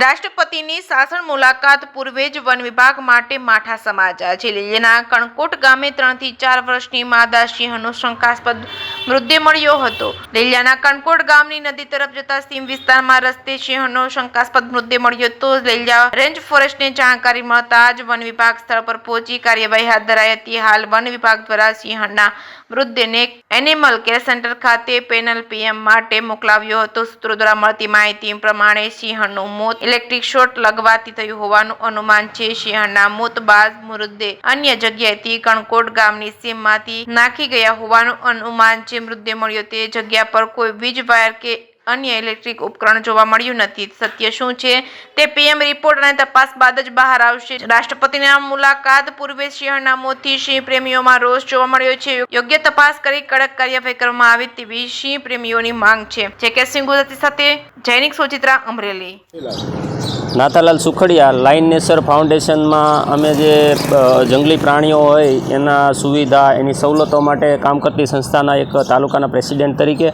રાષ્ટ્રપતિની શાસન મુલાકાત પૂર્વે જ વન વિભાગ માટે માઠા સમાચાર છે। લીલિયાના કણકોટ ગામે 3 થી 4 વર્ષની માદા સિંહનો શંકાસ્પદ મૃતદેહ મળ્યો હતો। લીલિયાના કણકોટ ગામની નદી તરફ જતા સીમ વિસ્તારમાં રસ્તે સિંહનો શંકાસ્પદ મૃતદેહ મળ્યો હતો। લીલિયા રેન્જ ફોરેસ્ટને જાણકારી મળતા જ વન વિભાગ સ્થળ પર પહોંચી કાર્યવાહી હાથ ધરાઈ હતી। હાલ વન વિભાગ દ્વારા સિંહના મૃતદેહને એનિમલ કેર સેન્ટર ખાતે પેનલ પીએમ માટે મોકલાવ્યો હતો। સૂત્રો દ્વારા મળતી માહિતી પ્રમાણે સિંહનું મોત ઇલેક્ટ્રિક શોર્ટ લગવાથી થયું હોવાનું અનુમાન છે। સિંહના મોત બાદ મૃતદેહ અન્ય જગ્યાએથી કણકોટ ગામની સીમમાંથી નાખી ગયા હોવાનું અનુમાન છે। મૃતદેહ મળ્યો તે જગ્યા પર કોઈ વીજ વાયર કે અન્ય ઇલેક્ટ્રિક ઉપકરણ જોવા મળ્યું નથી। સત્ય શું છે તે પીએમ રિપોર્ટ અને તપાસ બાદ જ બહાર આવશે। રાષ્ટ્રપતિની મુલાકાત પૂર્વે સિંહના મોતથી સિંહ પ્રેમીઓમાં રોષ જોવા મળ્યો છે। યોગ્ય તપાસ કરી કડક કાર્યવાહી કરવામાં આવે તેવી સિંહ પ્રેમીઓની માંગ છે। જે સિંહ ગુજરાતી સાથે જૈનિક સુચિત્રા અમરેલી। નાથાલાલ સુખડિયા લાઇન નેચર ફાઉન્ડેશનમાં અમે જે જંગલી પ્રાણીઓ હોય એના સુવિધા એની સવલતો માટે કામ કરતી સંસ્થાના એક તાલુકાના પ્રેસિડેન્ટ તરીકે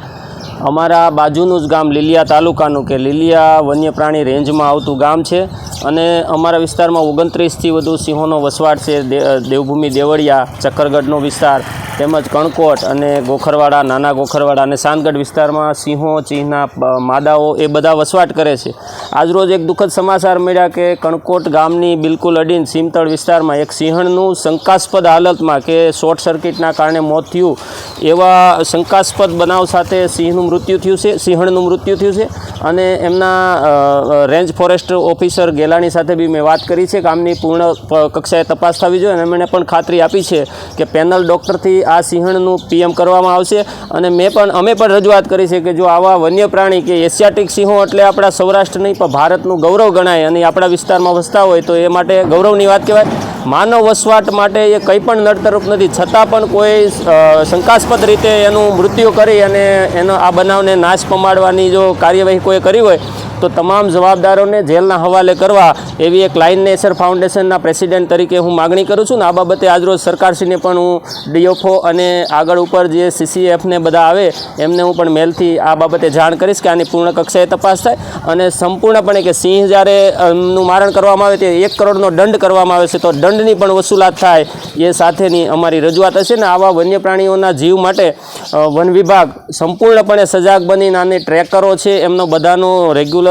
અમારા બાજુનું જ ગામ લીલિયા તાલુકાનું કે લીલિયા વન્ય પ્રાણી રેન્જમાં આવતું ગામ છે અને અમારા વિસ્તારમાં 29થી વધુ સિંહોનો વસવાટ છે। દેવભૂમિ દેવળિયા ચક્કરગઢનો વિસ્તાર તેમજ કણકોટ અને ગોખરવાડા નાના ગોખરવાડા અને સાનગઢ વિસ્તારમાં સિંહો ચીહના માદાઓ એ બધા વસવાટ કરે છે। આજરોજ એક દુઃખદ સમાચાર મળ્યા કે કણકોટ ગામની બિલકુલ અડીને સીમતળ વિસ્તારમાં એક સિંહણનું શંકાસ્પદ હાલતમાં કે શોર્ટ સર્કિટના કારણે મોત થયું એવા શંકાસ્પદ બનાવ સાથે સિંહણનું મૃત્યુ થયું છે અને એમના રેન્જ ફોરેસ્ટ ઓફિસર ગેલાણી સાથે બી મેં વાત કરી છે। ગામની પૂર્ણ કક્ષાએ તપાસ થવી જોઈએ અને એમણે પણ ખાતરી આપી છે કે પેનલ ડૉક્ટરથી આ સિંહણનું પીએમ કરવામાં આવશે અને અમે પણ રજૂઆત કરી છે કે જો આવા વન્ય પ્રાણી કે એશિયાટિક સિંહો એટલે આપણા સૌરાષ્ટ્ર નહીં પણ ભારતનું ગૌરવ ગણાય અને આપણા વિસ્તારમાં વસતા હોય તો એ માટે ગૌરવની વાત કહેવાય। માનવ વસવાટ માટે એ કંઈ પણ નડતરરૂપ નથી છતાં પણ કોઈ શંકાસ્પદ રીતે એનું મૃત્યુ કરી અને આ બનાવને નાશ પમાડવાની જો કાર્યવાહી કોઈ કરી હોય તો તમામ જવાબદારોને જેલના હવાલે કરવા એવી એક લાઇન નેચર ફાઉન્ડેશનના પ્રેસિડેન્ટ તરીકે હું માગણી કરું છું ને આ બાબતે આજરોજ સરકારશ્રીને પણ હું ડીએફઓ અને આગળ ઉપર જે CCFને બધા આવે એમને હું પણ મેલથી આ બાબતે જાણ કરીશ કે આની પૂર્ણ કક્ષાએ તપાસ થાય અને સંપૂર્ણપણે કે સિંહ જ્યારે નું મારણ કરવામાં આવે તે 1 કરોડનો દંડ કરવામાં આવે છે તો દંડની પણ વસૂલાત થાય એ સાથેની અમારી રજૂઆત હશે ને આવા વન્ય પ્રાણીઓના જીવ માટે વન વિભાગ સંપૂર્ણપણે સજાગ બનીને આને ટ્રેકરો છે એમનો બધાનો રેગ્યુલર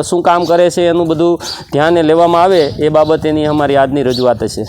શું કામ કરે છે એનું બધું ધ્યાને લેવામાં આવે એ બાબતેની અમારી આજની રજૂઆત હશે।